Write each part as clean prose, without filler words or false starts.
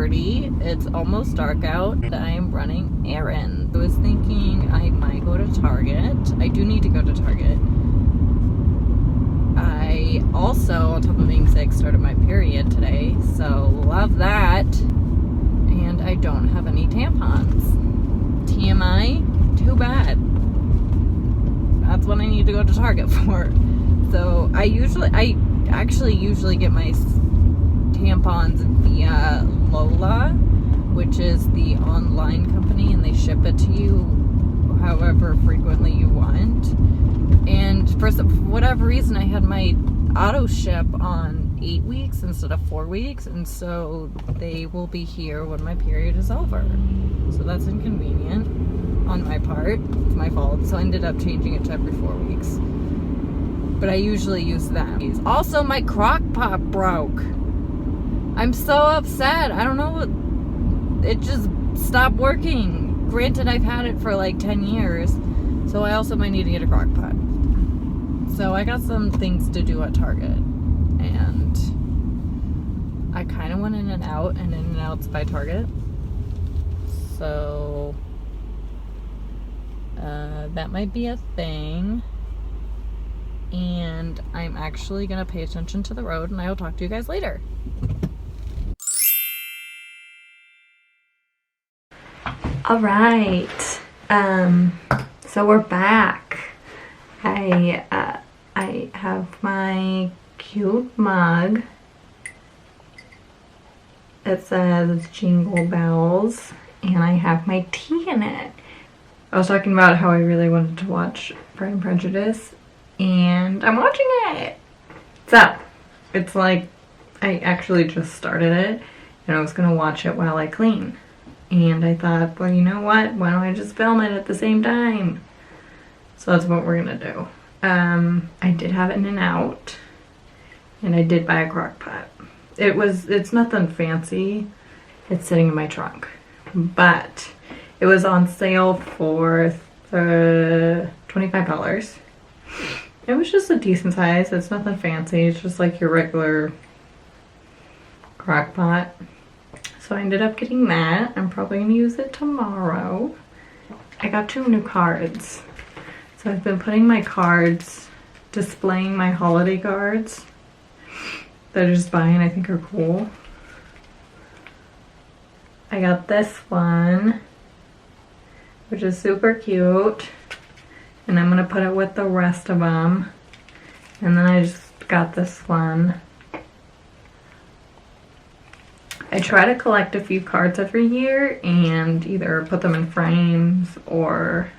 6:30. It's almost dark out. I'm running errands. I was thinking I might go to Target. I do need to go to Target. I also, on top of being sick, started my period today, so love that. And I don't have any tampons. TMI? Too bad. That's what I need to go to Target for. So I actually usually get my tampons via Lola, which is the online company, and they ship it to you however frequently you want. And for whatever reason, I had my auto ship on 8 weeks instead of 4 weeks, and so they will be here when my period is over. So that's inconvenient on my part. It's my fault. So I ended up changing it to every 4 weeks. But I usually use that. Also, my crock pot broke. I'm so upset. I don't know. It just stopped working. Granted, I've had it for like 10 years. So I also might need to get a crock pot. So I got some things to do at Target. And I kind of went In-N-Out, and In-N-Out's by Target. So that might be a thing. And I'm actually going to pay attention to the road, and I will talk to you guys later. All right. So we're back. I have my cute mug. It says Jingle Bells, and I have my tea in it. I was talking about how I really wanted to watch Pride and Prejudice, and I'm watching it. So, it's like, I actually just started it, and I was going to watch it while I clean. And I thought, well, you know what? Why don't I just film it at the same time? So that's what we're going to do. I did have In-N-Out, and I did buy a crock pot. It's nothing fancy. It's sitting in my trunk. But it was on sale for $25. It was just a decent size. It's nothing fancy. It's just like your regular crock pot. So I ended up getting that. I'm probably going to use it tomorrow. I got 2 new cards. So I've been putting my cards, displaying my holiday cards that I just buy and I think are cool. I got this one, which is super cute. And I'm going to put it with the rest of them. And then I just got this one. I try to collect a few cards every year and either put them in frames or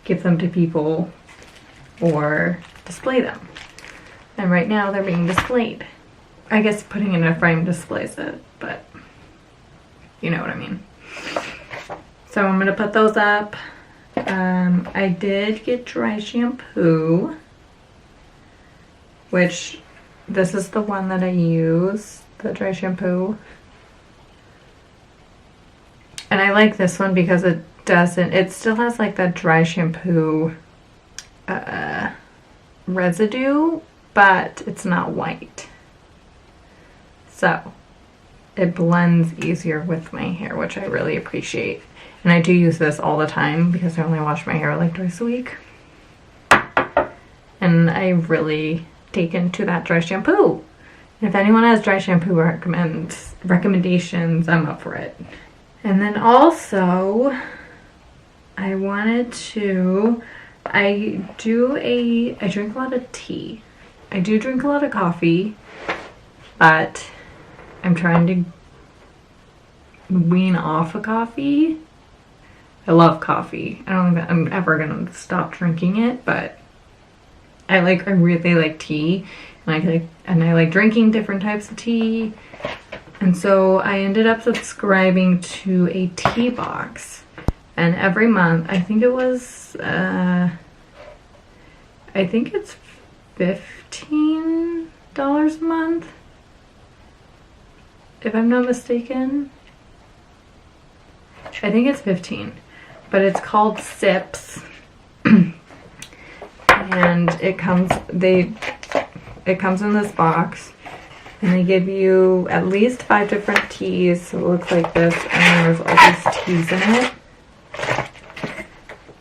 give them to people or display them. And right now they're being displayed. I guess putting it in a frame displays it, but you know what I mean. So I'm going to put those up. I did get dry shampoo, which this is the one that I use, the dry shampoo. And I like this one because it still has like that dry shampoo residue, but it's not white. So it blends easier with my hair, which I really appreciate. And I do use this all the time because I only wash my hair like twice a week. And I really taken to that dry shampoo. And if anyone has dry shampoo recommendations, I'm up for it. And then also, I drink a lot of tea. I do drink a lot of coffee, but I'm trying to wean off of coffee. I love coffee. I don't think I'm ever gonna stop drinking it, but I really like tea, and I like drinking different types of tea. And so I ended up subscribing to a tea box, and every month, I think it's $15 a month, if I'm not mistaken. I think it's 15, but it's called Sips, and it comes in this box, And they give you at least 5 different teas. So it looks like this, and there's all these teas in it.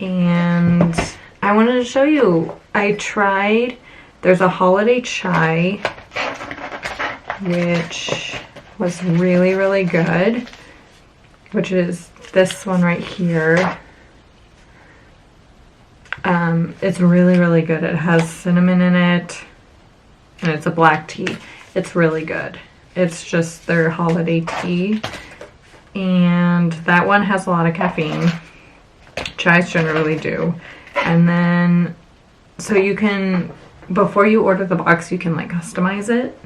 And I wanted to show you, I tried, there's a holiday chai, which was really, really good, which is this one right here. It's really, really good. It has cinnamon in it, and it's a black tea. It's really good. It's just their holiday tea, and that one has a lot of caffeine. Chais generally do. And then, so you can, before you order the box, you can like customize it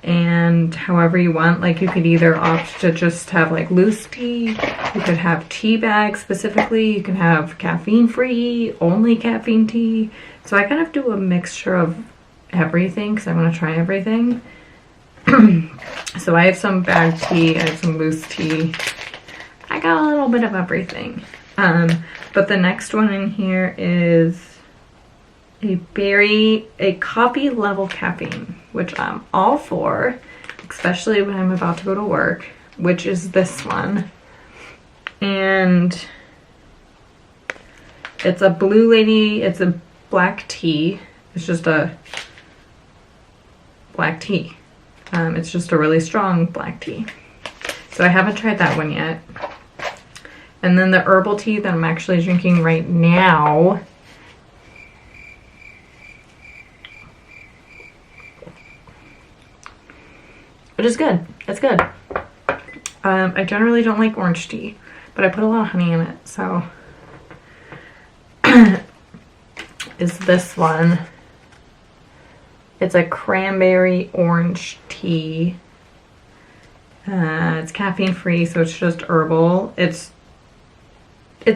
and however you want. Like you could either opt to just have like loose tea, you could have tea bags specifically, you can have caffeine free, only caffeine tea. So I kind of do a mixture of everything because I want to try everything. So I have some bag tea, I have some loose tea. I got a little bit of everything. But the next one in here is a coffee level caffeine, which I'm all for, especially when I'm about to go to work, which is this one. And it's a Blue Lady, it's a black tea. It's just a black tea. It's just a really strong black tea. So I haven't tried that one yet. And then the herbal tea that I'm actually drinking right now which is good. It's good. I generally don't like orange tea, but I put a lot of honey in it, so is this one. It's a cranberry orange tea. It's caffeine free, so it's just herbal. It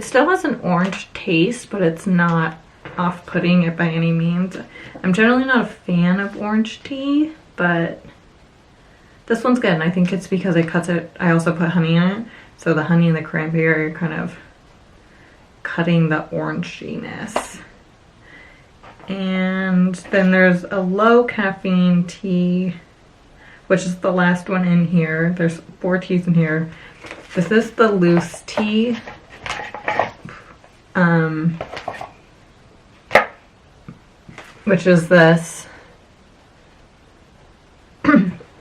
still has an orange taste, but it's not off-putting by any means. I'm generally not a fan of orange tea, but this one's good, and I think it's because I also put honey in it, so the honey and the cranberry are kind of cutting the oranginess. And then there's a low caffeine tea, which is the last one in here. There's 4 teas in here. This is the loose tea. Which is this.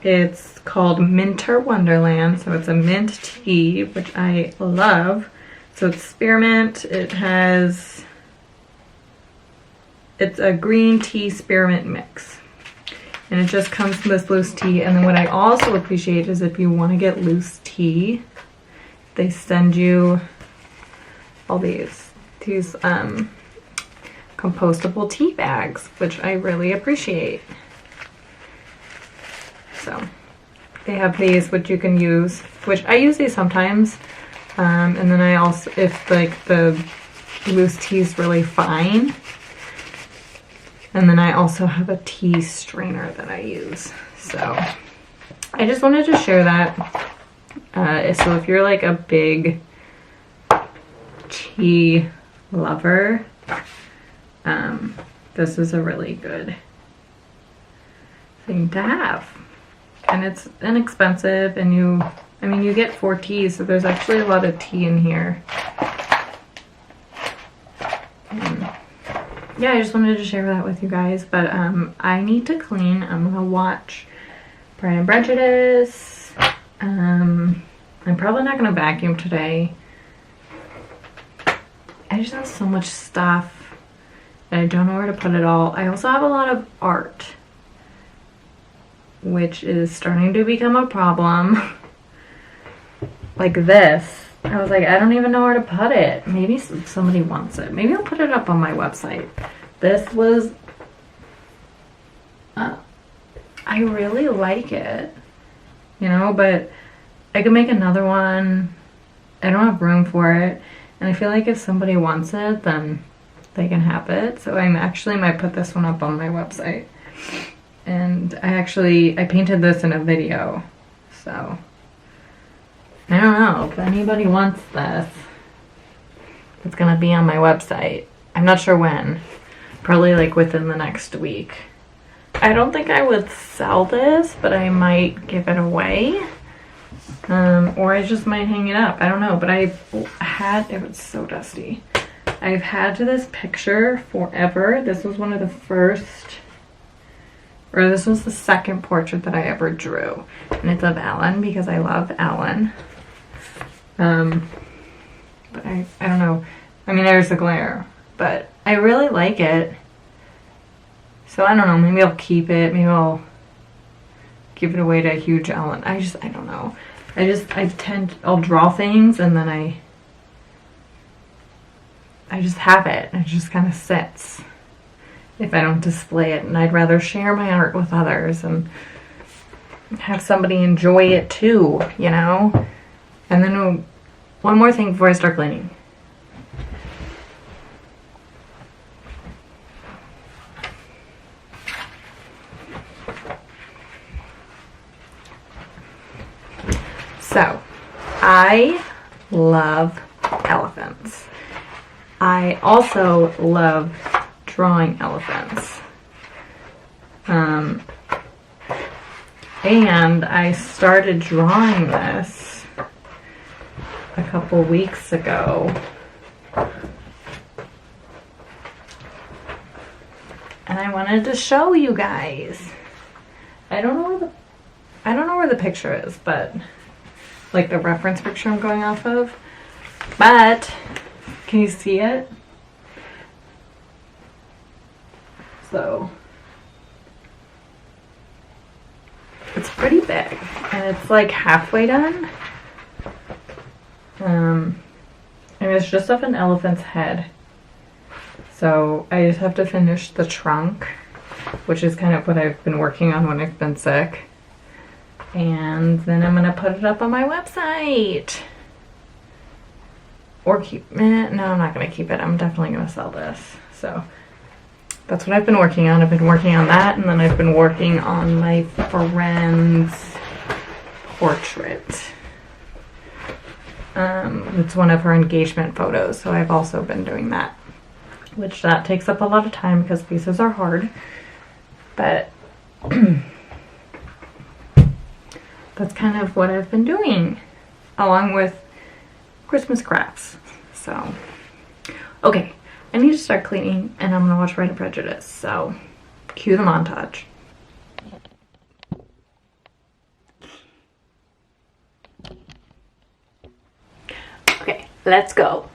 It's called Minter Wonderland, so it's a mint tea, which I love. So it's spearmint, it's a green tea spearmint mix. And it just comes from this loose tea. And then what I also appreciate is if you want to get loose tea, they send you all these compostable tea bags, which I really appreciate. So they have these which you can use, which I use these sometimes, and then I also, if like the loose tea is really fine, and then I also have a tea strainer that I use. So I just wanted to share that. So if you're like a big tea lover, this is a really good thing to have. And it's inexpensive, and you get 4 teas, so there's actually a lot of tea in here. Yeah, I just wanted to share that with you guys, but I need to clean. I'm gonna watch Pride and Prejudice. I'm probably not gonna vacuum today. I just have so much stuff and I don't know where to put it all. I also have a lot of art, which is starting to become a problem. Like this. I was like, I don't even know where to put it. Maybe somebody wants it. Maybe I'll put it up on my website. This was... I really like it. You know, but I could make another one. I don't have room for it. And I feel like if somebody wants it, then they can have it. So I actually might put this one up on my website. And I painted this in a video. So I don't know if anybody wants this. It's gonna be on my website. I'm not sure when. Probably like within the next week. I don't think I would sell this, but I might give it away. Or I just might hang it up. I don't know, but I've had, it was so dusty. I've had this picture forever. This was one of the first, or this was the second portrait that I ever drew. And it's of Ellen because I love Ellen. But I don't know. I mean, there's the glare, but I really like it. So I don't know, maybe I'll keep it. Maybe I'll give it away to a huge Ellen. I don't know. I'll draw things and then I just have it. It just kind of sits if I don't display it. And I'd rather share my art with others and have somebody enjoy it too, you know? And then one more thing before I start cleaning. So, I love elephants. I also love drawing elephants. And I started drawing this a couple weeks ago. And I wanted to show you guys. I don't know where the picture is, but like the reference picture I'm going off of. But can you see it? So it's pretty big and it's like halfway done. And it's just of an elephant's head. So I just have to finish the trunk, which is kind of what I've been working on when I've been sick. And then I'm gonna put it up on my website. Or no, I'm not gonna keep it. I'm definitely gonna sell this. So that's what I've been working on. I've been working on that, and then I've been working on my friend's portrait. It's one of her engagement photos, so I've also been doing that. Which that takes up a lot of time because pieces are hard. But that's kind of what I've been doing, along with Christmas crafts. So, okay, I need to start cleaning, and I'm gonna watch Pride and Prejudice. So, cue the montage. Okay, let's go.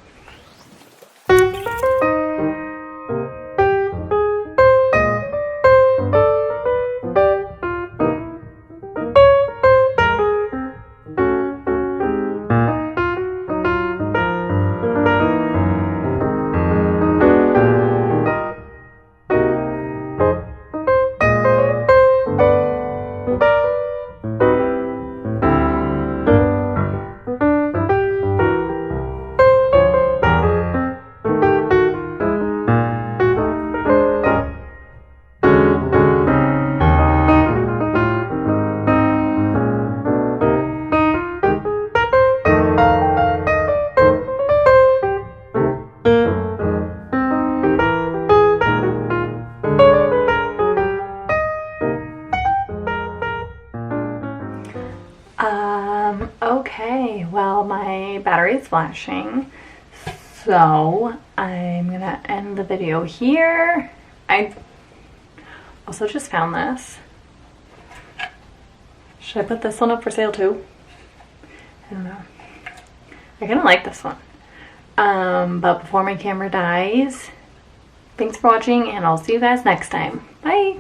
Okay, well, my battery is flashing, so I'm gonna end the video here. I also just found this. Should I put this one up for sale too? I don't know. I kind of like this one. But before my camera dies, thanks for watching, and I'll see you guys next time. Bye!